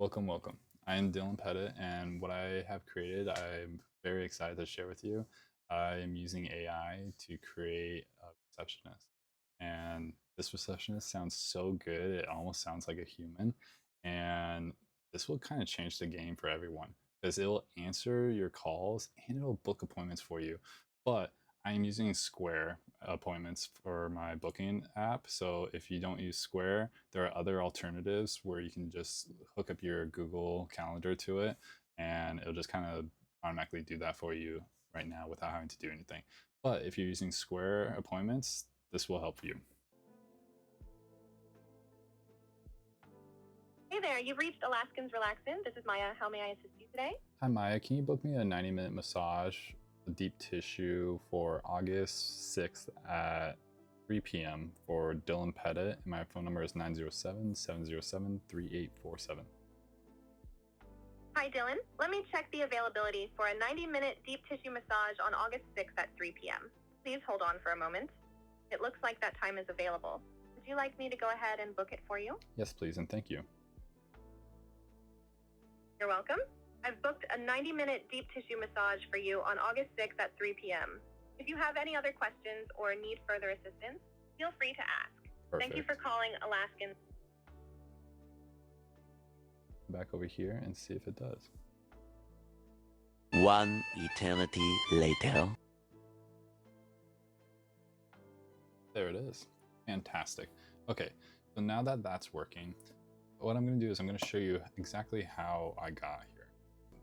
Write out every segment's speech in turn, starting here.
Welcome, welcome. I am Dylan Pettit, and what I have created, I'm very excited to share with you. I am using AI to create a receptionist, and this receptionist sounds so good, it almost sounds like a human. And this will kind of change the game for everyone because it'll answer your calls and it'll book appointments for you. But I am using Square appointments for my booking app. So if you don't use Square, there are other alternatives where you can just hook up your Google Calendar to it and it'll just kind of automatically do that for you right now without having to do anything. But if you're using Square appointments, this will help you. Hey there, you've reached Alaskans Relaxin'. This is Maya. How may I assist you today? Hi Maya, can you book me a 90-minute massage, a deep tissue for August 6th at 3 p.m. for Dylan Pettit, and my phone number is 907-707-3847. Hi, Dylan. Let me check the availability for a 90-minute deep tissue massage on August 6th at 3 p.m. Please hold on for a moment. It looks like that time is available. Would you like me to go ahead and book it for you? Yes, please, and thank you. You're welcome. I've booked a 90-minute deep tissue massage for you on August 6th at 3 p.m. If you have any other questions or need further assistance, feel free to ask. Perfect. Thank you for calling Alaskan. Back over here and see if it does. One eternity later. There it is. Fantastic. Okay, so now that that's working, what I'm going to do is I'm going to show you exactly how I got here.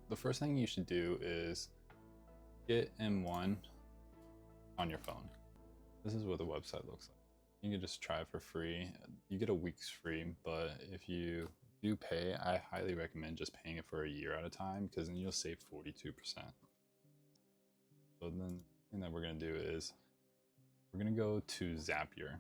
The first thing you should do is get M1 on your phone. This is what the website looks like. You can just try it for free. You get a week's free, but if you do pay, I highly recommend just paying it for a year at a time because then you'll save 42%. So then the thing that we're going to do is we're going to go to Zapier.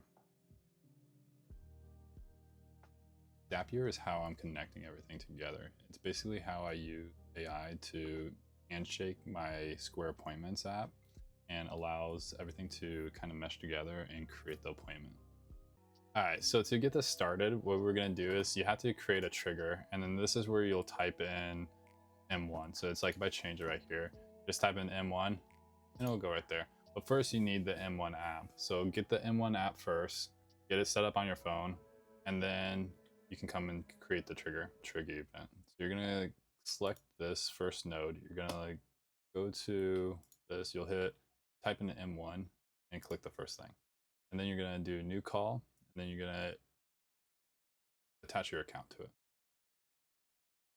Zapier is how I'm connecting everything together. It's basically how I use AI to handshake my Square Appointments app and allows everything to kind of mesh together and create the appointment. All right, so to get this started, what we're gonna do is you have to create a trigger, and then this is where you'll type in M1. So it's like if I change it right here, just type in M1 and it'll go right there. But first you need the M1 app. So get the M1 app first, get it set up on your phone, and then you can come and create the trigger event. So you're gonna select this first node. You're gonna go to this, you'll type in M1 and click the first thing. And then you're gonna do new call, and then you're gonna attach your account to it.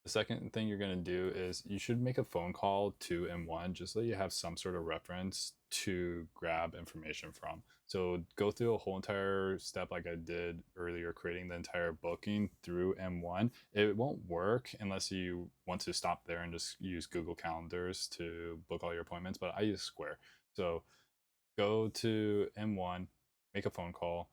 The second thing you're going to do is you should make a phone call to M1 just so you have some sort of reference to grab information from. So go through a whole entire step like I did earlier, creating the entire booking through M1. It won't work unless you want to stop there and just use Google Calendars to book all your appointments, but I use Square. So go to M1, make a phone call,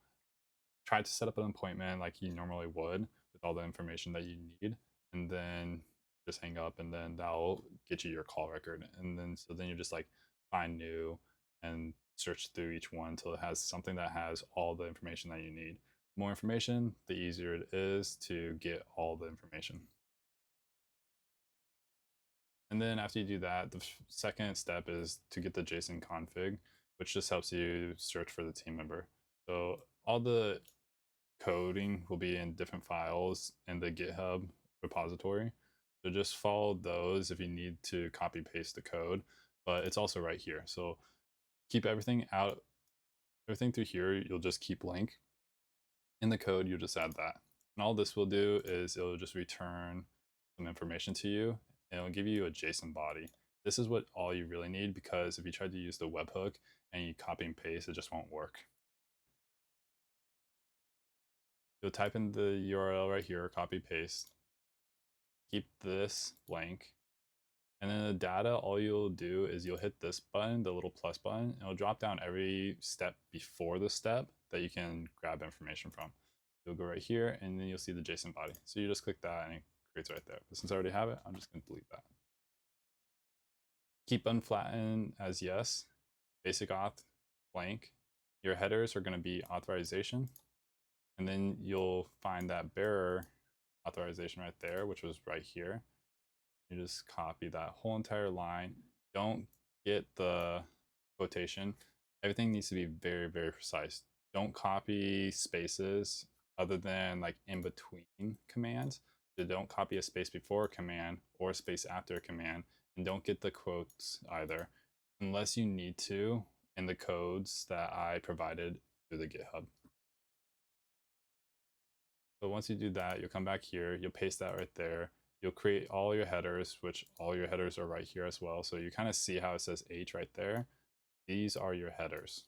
try to set up an appointment like you normally would with all the information that you need, and then just hang up, and then that'll get you your call record. And then so then you just like find new and search through each one until it has something that has all the information that you need. More information, the easier it is to get all the information. And then after you do that, the second step is to get the JSON config, which just helps you search for the team member. So all the coding will be in different files in the GitHub repository. So just follow those if you need to copy paste the code, but it's also right here. So keep everything through here, you'll just keep link. In the code, you'll just add that. And all this will do is it'll just return some information to you, and it'll give you a JSON body. This is what all you really need, because if you try to use the webhook and you copy and paste, it just won't work. You'll type in the URL right here, copy paste, keep this blank, and then the data, all you'll do is you'll hit this button, the little plus button, and it'll drop down every step before the step that you can grab information from. You'll go right here, and then you'll see the JSON body. So you just click that and it creates right there. But since I already have it, I'm just gonna delete that. Keep unflattened as yes, basic auth blank. Your headers are gonna be authorization, and then you'll find that bearer authorization right there, which was right here. You just copy that whole entire line. Don't get the quotation. Everything needs to be very, very precise. Don't copy spaces other than like in between commands. So don't copy a space before a command or a space after a command, and don't get the quotes either, unless you need to in the codes that I provided through the GitHub. So once you do that, you'll come back here, you'll paste that right there. You'll create all your headers, which all your headers are right here as well. So you kind of see how it says H right there. These are your headers.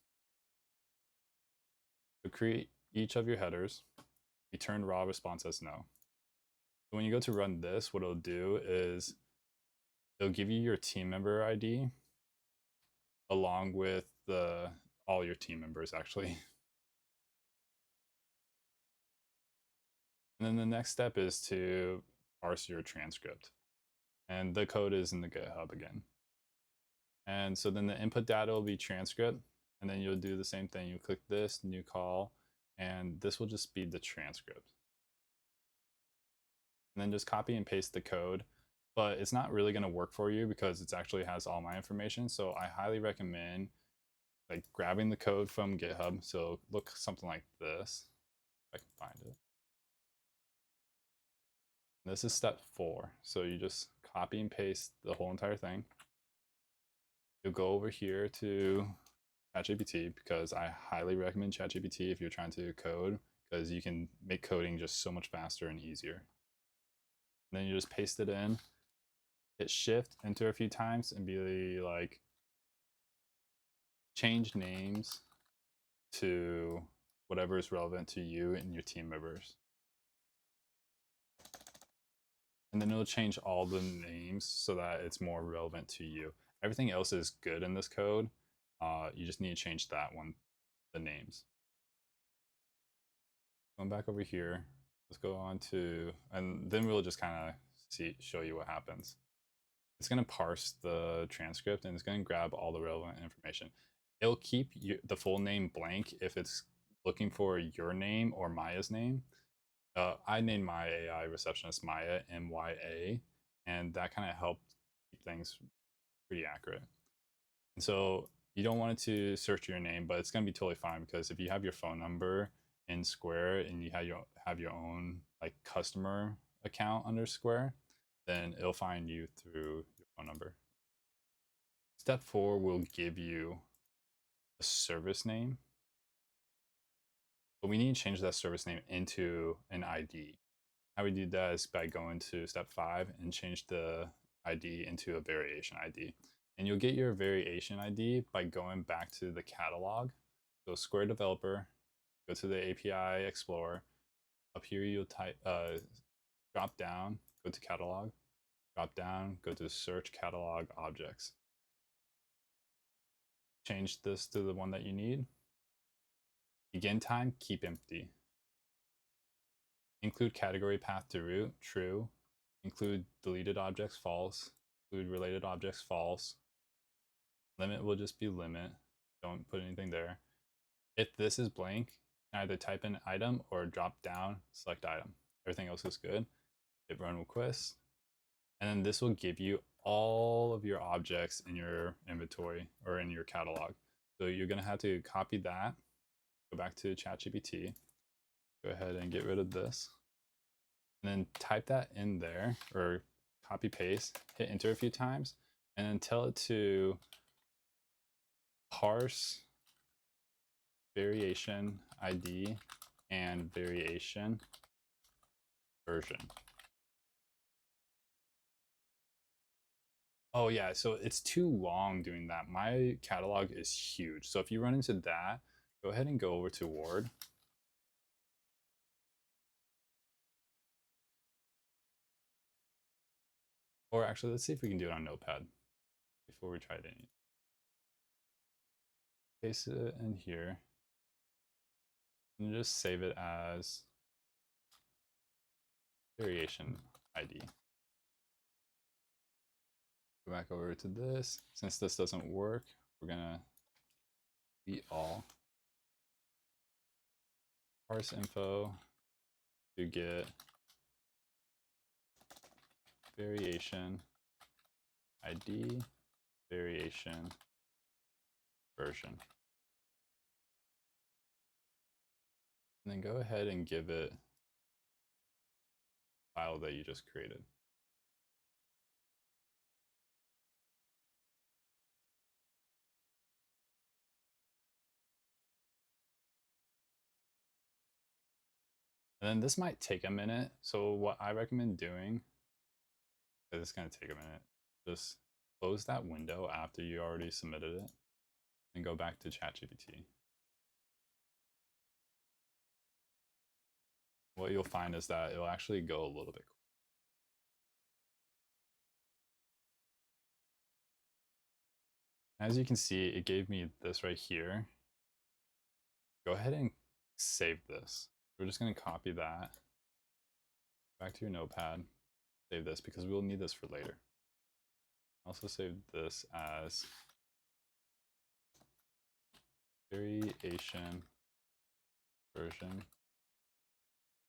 So create each of your headers, return raw response as no. So when you go to run this, what it'll do is it'll give you your team member ID along with all your team members actually. And then the next step is to parse your transcript. And the code is in the GitHub again. And so then the input data will be transcript, and then you'll do the same thing. You click this, new call, and this will just be the transcript. And then just copy and paste the code, but it's not really going to work for you because it actually has all my information. So I highly recommend like grabbing the code from GitHub. So look something like this, if I can find it. This is step 4. So you just copy and paste the whole entire thing. You'll go over here to ChatGPT because I highly recommend ChatGPT if you're trying to code, because you can make coding just so much faster and easier. And then you just paste it in, hit shift, enter a few times, and be like, change names to whatever is relevant to you and your team members. And then it'll change all the names so that it's more relevant to you. Everything else is good in this code. You just need to change that one, the names. Going back over here, let's go on to, and then we'll just kind of show you what happens. It's going to parse the transcript and it's going to grab all the relevant information. It'll keep the full name blank if it's looking for your name or Maya's name. I named my AI receptionist Maya, MYA, and that kind of helped keep things pretty accurate. And so you don't want it to search your name, but it's going to be totally fine because if you have your phone number in Square and you have your own like customer account under Square, then it'll find you through your phone number. Step 4 will give you a service name, but we need to change that service name into an ID. How we do that is by going to step 5 and change the ID into a variation ID. And you'll get your variation ID by going back to the catalog. So Square Developer, go to the API Explorer. Up here you'll type, drop down, go to catalog, drop down, go to search catalog objects. Change this to the one that you need. Begin time, keep empty. Include category path to root, true. Include deleted objects, false. Include related objects, false. Limit will just be limit. Don't put anything there. If this is blank, either type in item or drop down, select item. Everything else is good. Hit run request. And then this will give you all of your objects in your inventory or in your catalog. So you're going to have to copy that, go back to ChatGPT, go ahead and get rid of this, and then type that in there or copy paste, hit enter a few times, and then tell it to parse variation ID and variation version. Oh yeah, so it's too long doing that. My catalog is huge. So if you run into that, go ahead and go over to Word. Or actually, let's see if we can do it on Notepad before we try it in. Paste it in here. And just save it as variation ID. Go back over to this. Since this doesn't work, we're gonna delete all. Parse info to get variation ID, variation version. And then go ahead and give it a file that you just created. And then this might take a minute. So what I recommend doing, because it's going to take a minute, just close that window after you already submitted it and go back to ChatGPT. What you'll find is that it'll actually go a little bit quicker. As you can see, it gave me this right here. Go ahead and save this. We're just going to copy that back to your notepad, save this because we'll need this for later. Also save this as variation version.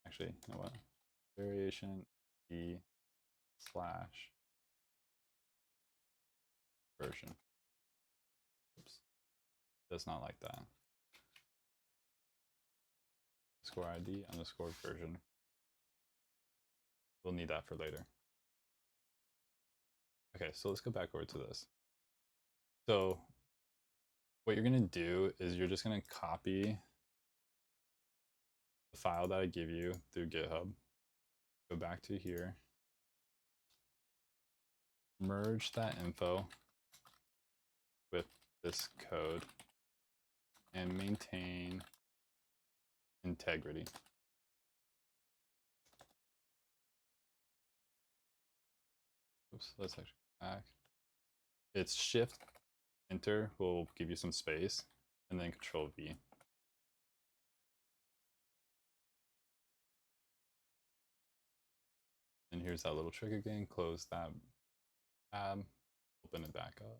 Actually, you know what? Variation e slash version. Oops. Does not like that. Score ID underscore version. We'll need that for later. Okay, so let's go back over to this. So what you're going to do is you're just going to copy the file that I give you through GitHub. Go back to here. Merge that info with this code and maintain integrity. Oops, let's actually go back. It's Shift Enter will give you some space, and then Control V. And here's that little trick again. Close that tab, open it back up.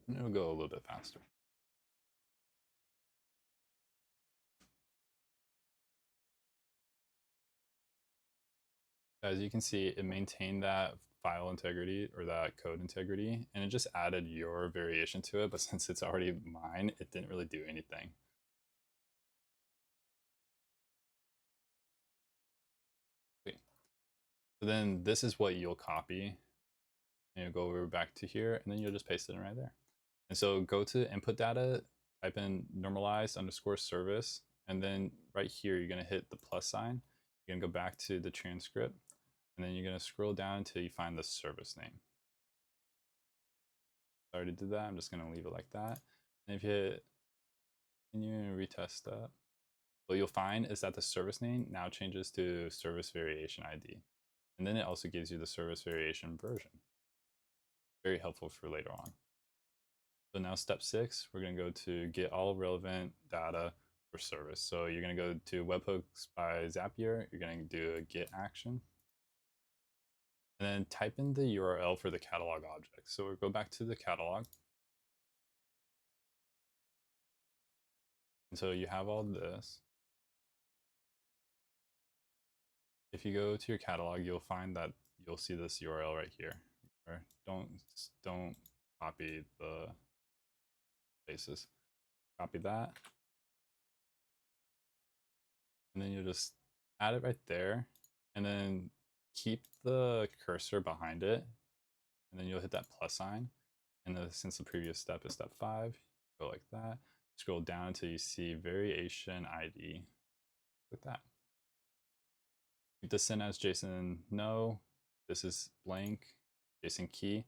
And it'll go a little bit faster. As you can see, it maintained that file integrity or that code integrity, and it just added your variation to it. But since it's already mine, it didn't really do anything. Sweet. So then this is what you'll copy. And you'll go over back to here, and then you'll just paste it in right there. And so go to input data, type in normalized underscore service, and then right here, you're gonna hit the plus sign. You're gonna go back to the transcript, and then you're gonna scroll down until you find the service name. I already did that, I'm just gonna leave it like that. And if you hit continue and retest that, what you'll find is that the service name now changes to service variation ID. And then it also gives you the service variation version. Very helpful for later on. So now step 6, we're going to go to get all relevant data for service. So you're going to go to webhooks by Zapier. You're going to do a get action. And then type in the URL for the catalog object. So we'll go back to the catalog. And so you have all this. If you go to your catalog, you'll find that you'll see this URL right here. Don't copy the spaces. Copy that. And then you'll just add it right there. And then keep the cursor behind it. And then you'll hit that plus sign. And then since the previous step is step 5, go like that. Scroll down until you see variation ID. Click that. Keep this in as JSON no. This is blank. JSON key.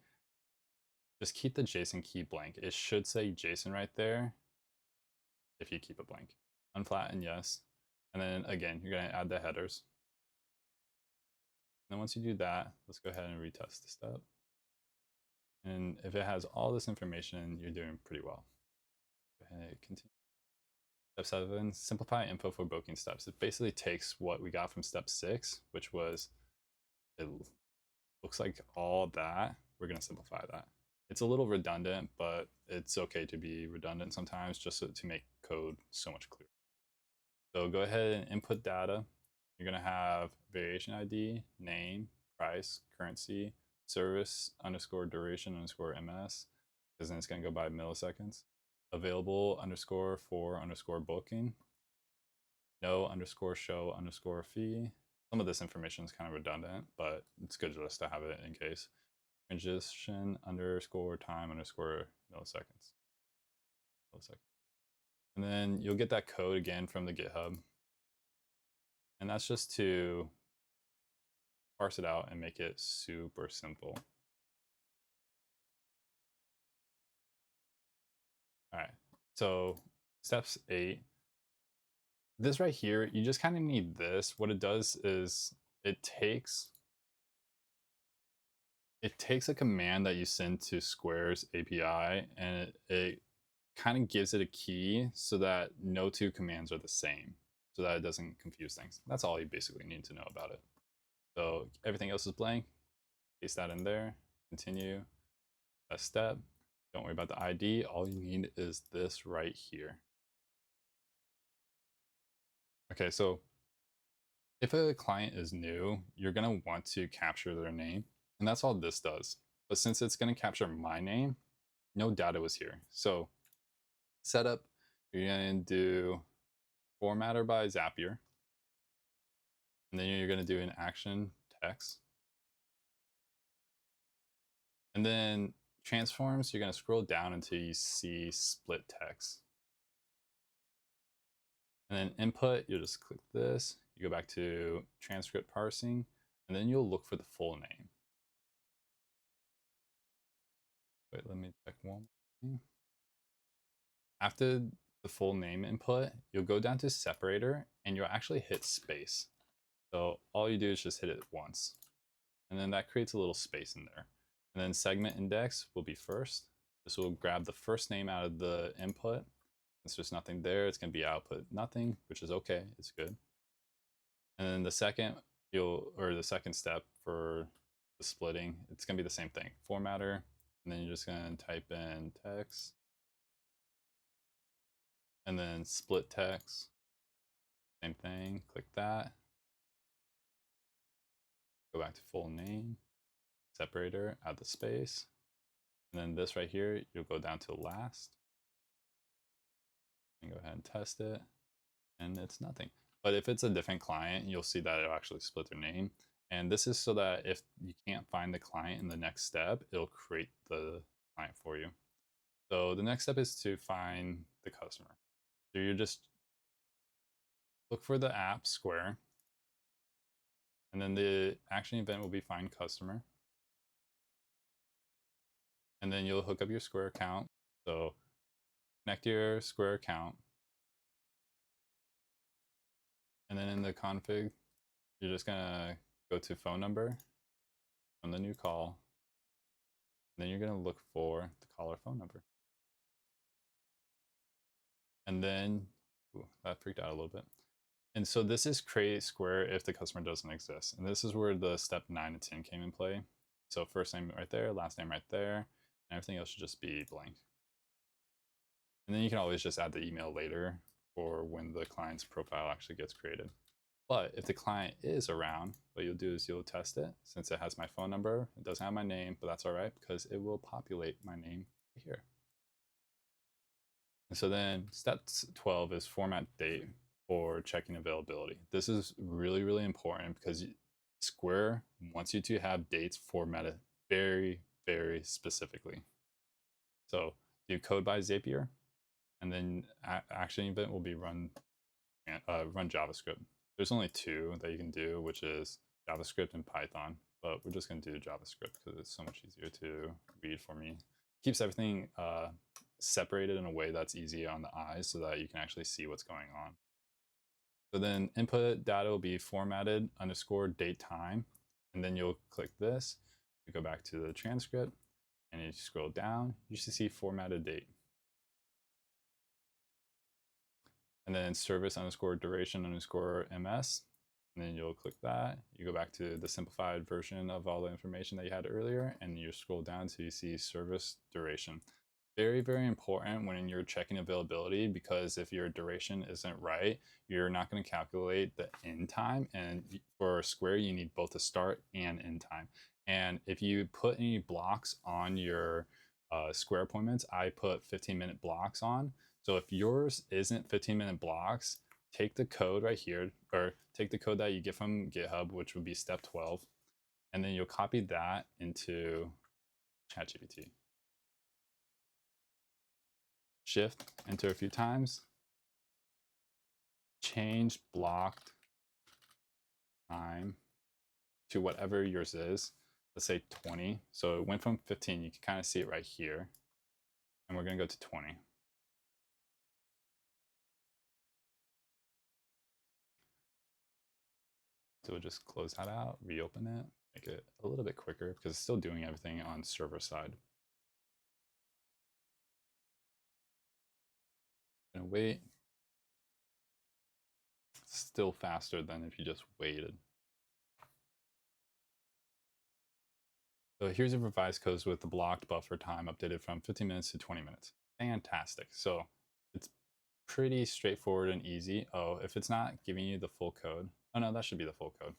Just keep the JSON key blank. It should say JSON right there if you keep it blank. Unflatten, yes. And then again, you're going to add the headers. And then once you do that, let's go ahead and retest the step. And if it has all this information, you're doing pretty well. Go ahead and continue. Step 7, simplify info for booking steps. It basically takes what we got from step 6, which was, it looks like all that. We're going to simplify that. It's a little redundant, but it's okay to be redundant sometimes just to make code so much clearer. So go ahead and input data. You're going to have variation ID, name, price, currency, service underscore duration underscore ms, because then it's going to go by milliseconds. Available underscore for underscore booking. No underscore show underscore fee. Some of this information is kind of redundant, but it's good just to have it in case. Transition underscore time underscore milliseconds. And then you'll get that code again from the GitHub. And that's just to parse it out and make it super simple. All right, so steps 8. This right here, you just kind of need this. What it does is it takes a command that you send to Square's API, and it kind of gives it a key so that no two commands are the same, so that it doesn't confuse things. That's all you basically need to know about it. So everything else is blank. Paste that in there. Continue. That step. Don't worry about the ID. All you need is this right here. Okay, so if a client is new, you're going to want to capture their name, and that's all this does. But since it's going to capture my name, no data was here. So setup, you're going to do formatter by Zapier, and then you're going to do an action text. And then transforms, you're going to scroll down until you see split text. And then input, you'll just click this. You go back to transcript parsing, and then you'll look for the full name. Wait, let me check one thing. After the full name input, you'll go down to separator, and you'll actually hit space. So all you do is just hit it once. And then that creates a little space in there. And then segment index will be first. This will grab the first name out of the input. Since there's nothing there, it's going to be output nothing, which is okay. It's good. And then the second step for the splitting, it's going to be the same thing. Formatter, and then you're just going to type in text, and then split text. Same thing. Click that. Go back to full name, separator, add the space, and then this right here, you'll go down to last, and go ahead and test it, and it's nothing. But if it's a different client, you'll see that it'll actually split their name. And this is so that if you can't find the client in the next step, it'll create the client for you. So the next step is to find the customer. So you just look for the app Square, and then the action event will be find customer. And then you'll hook up your Square account. So connect your Square account. And then in the config, you're just gonna go to phone number on the new call. And then you're gonna look for the caller phone number. And then, that freaked out a little bit. And so this is create Square if the customer doesn't exist. And this is where the step 9 and 10 came in play. So first name right there, last name right there, and everything else should just be blank. And then you can always just add the email later for when the client's profile actually gets created. But if the client is around, what you'll do is you'll test it. Since it has my phone number, it doesn't have my name, but that's all right because it will populate my name here. And so then step 12 is format date for checking availability. This is really, really important because Square wants you to have dates formatted very, very specifically. So do code by Zapier, and then action event will be run JavaScript. There's only 2 that you can do, which is JavaScript and Python, but we're just going to do JavaScript because it's so much easier to read for me. Keeps everything separated in a way that's easy on the eyes so that you can actually see what's going on. So then input data will be formatted underscore date time, and then you'll click this, you go back to the transcript, and you scroll down, you should see formatted date. And then service underscore duration underscore ms, and then you'll click that. You go back to the simplified version of all the information that you had earlier, and you scroll down till you see service duration. very, very important when you're checking availability, because if your duration isn't right, you're not going to calculate the end time. And for Square, you need both a start and end time. And if you put any blocks on your Square appointments, I put 15-minute blocks on. So if yours isn't 15-minute blocks, take the code right here, or take the code that you get from GitHub, which would be step 12, and then you'll copy that into ChatGPT. Shift, enter a few times, change blocked time to whatever yours is. Let's say 20. So it went from 15, you can kind of see it right here. And we're gonna go to 20. So we'll just close that out, reopen it, make it a little bit quicker because it's still doing everything on server side. Gonna wait. Still faster than if you just waited. So here's a revised code with the blocked buffer time updated from 15 minutes to 20 minutes. Fantastic. So it's pretty straightforward and easy. Oh, if it's not giving you the full code, oh no, that should be the full code.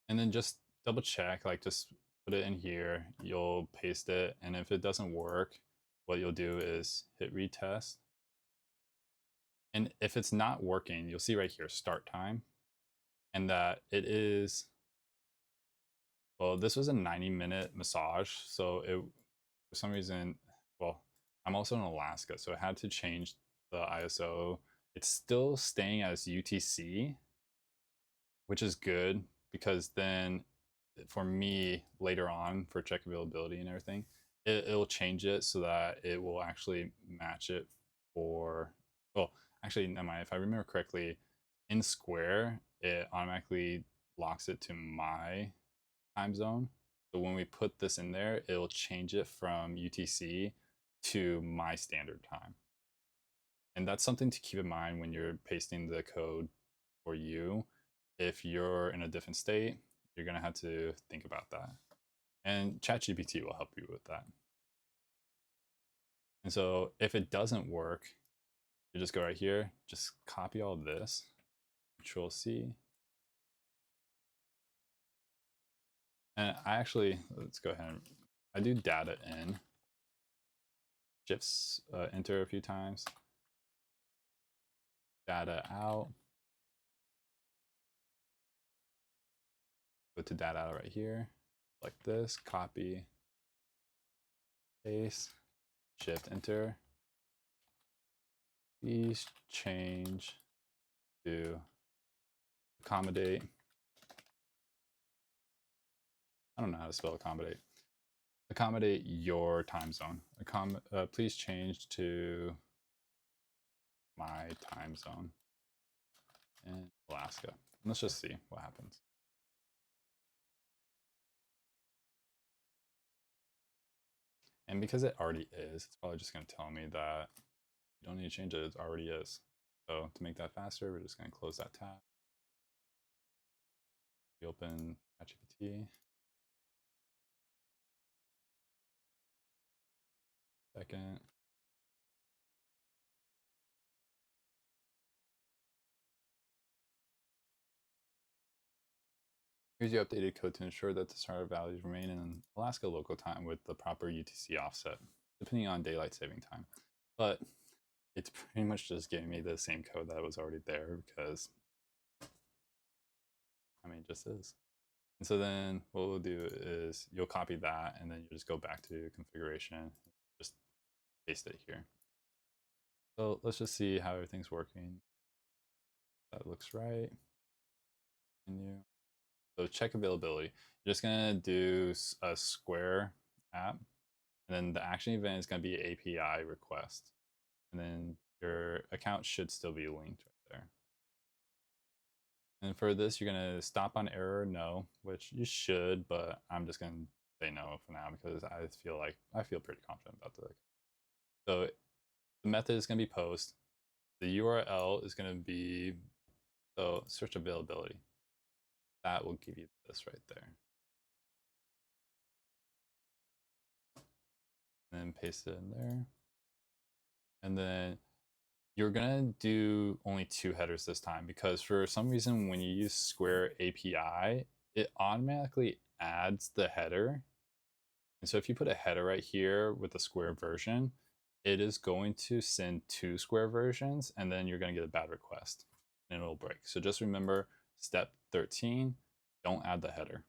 And then just double check, like just put it in here, you'll paste it. And if it doesn't work, what you'll do is hit retest. And if it's not working, you'll see right here, start time, and that it is, well, this was a 90-minute massage. So it, for some reason, well, I'm also in Alaska, so it had to change the ISO. It's still staying as UTC, which is good, because then for me later on for check availability and everything, it'll change it so that it will actually match it for, well, actually, never mind. If I remember correctly, in Square, it automatically locks it to my time zone. So when we put this in there, it'll change it from UTC to my standard time. And that's something to keep in mind when you're pasting the code for you. If you're in a different state, you're going to have to think about that. And ChatGPT will help you with that. And so if it doesn't work, you just go right here, just copy all this, Control C. And I actually, let's go ahead and, I do data in, shifts, enter a few times, data out, go to data out right here, like this, copy, paste, shift, enter. Please change to accommodate. I don't know how to spell accommodate. Accommodate your time zone. Please change to my time zone in Alaska. Let's just see what happens. And because it already is, it's probably just going to tell me that you don't need to change it. It already is. So to make that faster, we're just going to close that tab. We open ChatGPT. Second. Here's your updated code to ensure that the starter values remain in Alaska local time with the proper UTC offset, depending on daylight saving time. But it's pretty much just giving me the same code that was already there, because, I mean, it just is. And so then what we'll do is you'll copy that, and then you just go back to configuration, just paste it here. So let's just see how everything's working. That looks right. Menu. So check availability. You're just gonna do a Square app, and then the action event is gonna be API request, and then your account should still be linked right there. And for this, you're gonna stop on error, no, which you should, but I'm just gonna say no for now because I feel pretty confident about the. So the method is gonna be post. The URL is gonna be, so search availability. That will give you this right there. and then paste it in there. And then you're gonna do only 2 headers this time, because for some reason when you use Square API, it automatically adds the header. And so if you put a header right here with the Square version, it is going to send 2 Square versions, and then you're gonna get a bad request and it'll break. So just remember step 13, don't add the header.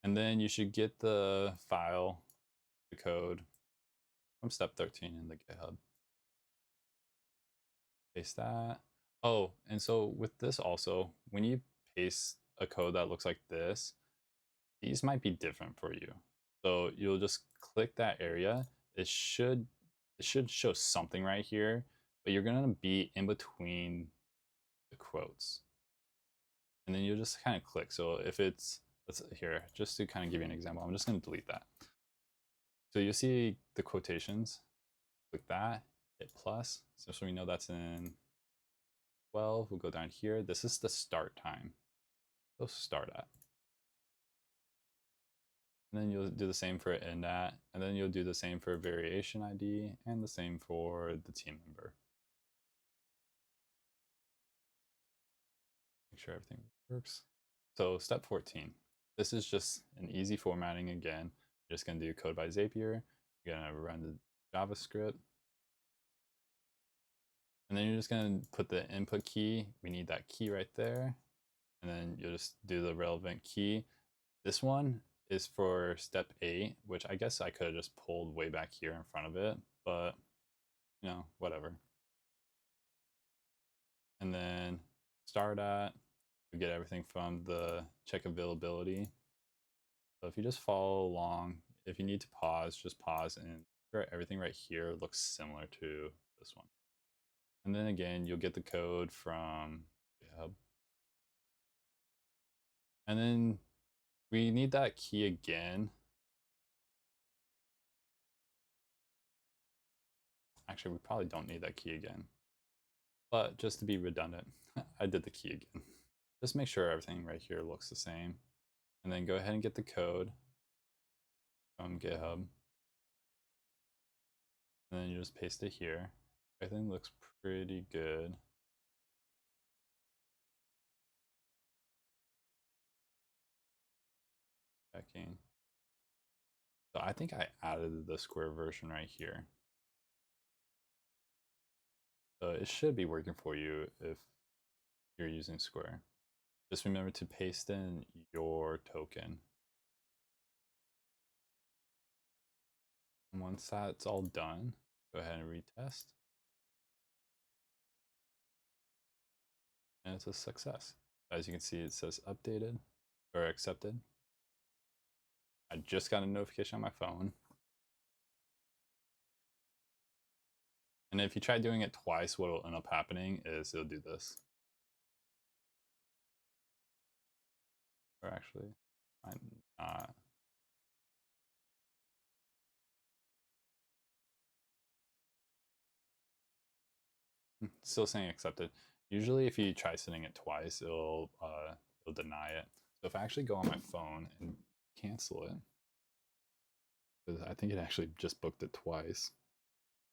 And then you should get the file, the code from step 13 in the GitHub. Paste that. Oh, and so with this also, when you paste a code that looks like this, these might be different for you. So you'll just click that area. It should show something right here, but you're gonna be in between the quotes. And then you'll just kind of click. So if it's, here, just to kind of give you an example, I'm just gonna delete that. So you'll see the quotations, click that, hit plus. So we know that's in 12, we'll go down here. This is the start time. So start at. And then you'll do the same for end at, and then you'll do the same for variation ID, and the same for the team member. Make sure everything works. So step 14. This is just an easy formatting again. You're just gonna do code by Zapier. You're gonna run the JavaScript. And then you're just gonna put the input key. We need that key right there. And then you'll just do the relevant key. This one is for step 8, which I guess I could have just pulled way back here in front of it, but you know, whatever. And then start at, you get everything from the check availability. So if you just follow along, if you need to pause, just pause, and everything right here looks similar to this one. And then again, you'll get the code from GitHub. And then we need that key again. Actually, we probably don't need that key again. But just to be redundant, I did the key again. Just make sure everything right here looks the same. And then go ahead and get the code from GitHub. And then you just paste it here. Everything looks pretty good. Checking. So I think I added the Square version right here. So it should be working for you if you're using Square. Just remember to paste in your token. And once that's all done, go ahead and retest. And it's a success. As you can see, it says updated or accepted. I just got a notification on my phone. And if you try doing it twice, what will end up happening is it'll do this. Or actually, I'm not. Still saying accepted. Usually if you try sending it twice, it'll deny it. So if I actually go on my phone and cancel it, because I think it actually just booked it twice.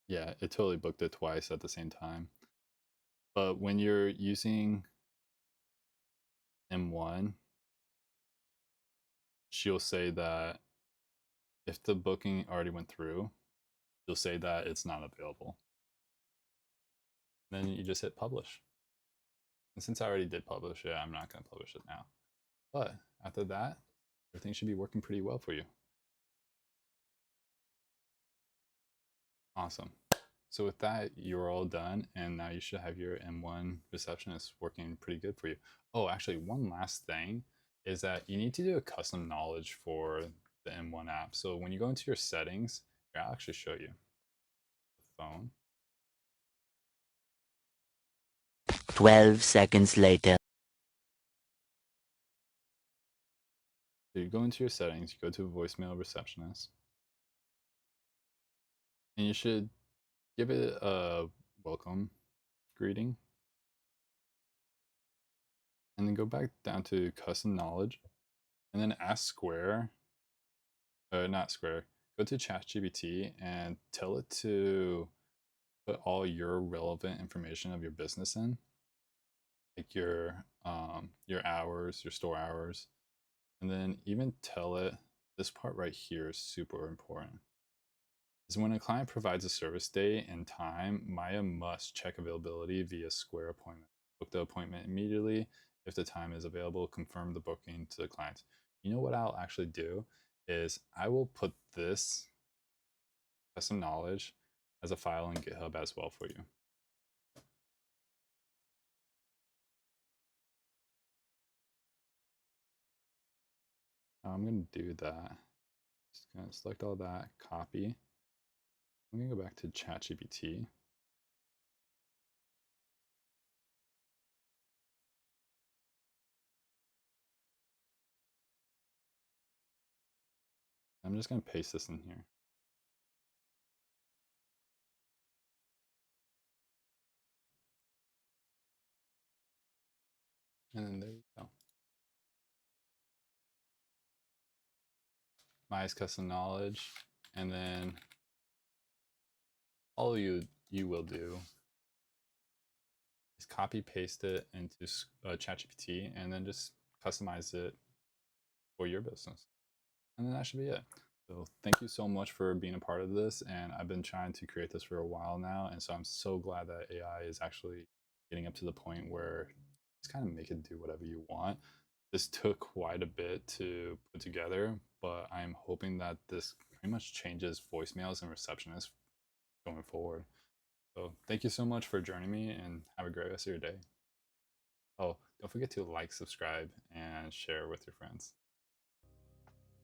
Yeah, it totally booked it twice at the same time. But when you're using M1, she'll say that if the booking already went through, you'll say that it's not available. Then you just hit publish. And since I already did publish it, I'm not going to publish it now. But after that, everything should be working pretty well for you. Awesome. So with that, you're all done, and now you should have your M1 receptionist working pretty good for you. Oh, actually, one last thing is that you need to do a custom knowledge for the M1 app. So when you go into your settings, here, I'll actually show you the phone. 12 seconds later. So you go into your settings, you go to voicemail receptionist, and you should give it a welcome greeting. And then go back down to custom knowledge, and then ask Square, not Square, go to ChatGPT and tell it to put all your relevant information of your business in, like your hours, your store hours, and then even tell it this part right here is super important. Is when a client provides a service date and time, Maya must check availability via Square appointment. Book the appointment immediately. If the time is available, confirm the booking to the client. You know what I'll actually do is I will put this custom knowledge as a file in GitHub as well for you. I'm going to do that. Just going to select all that, copy. I'm going to go back to ChatGPT. I'm just going to paste this in here. And then there you go. Maya's custom knowledge. And then all you will do is copy paste it into ChatGPT and then just customize it for your business. And then that should be it. So thank you so much for being a part of this. And I've been trying to create this for a while now. And so I'm so glad that AI is actually getting up to the point where just kind of make it do whatever you want. This took quite a bit to put together, but I'm hoping that this pretty much changes voicemails and receptionists going forward. So thank you so much for joining me and have a great rest of your day. Oh, don't forget to like, subscribe, and share with your friends.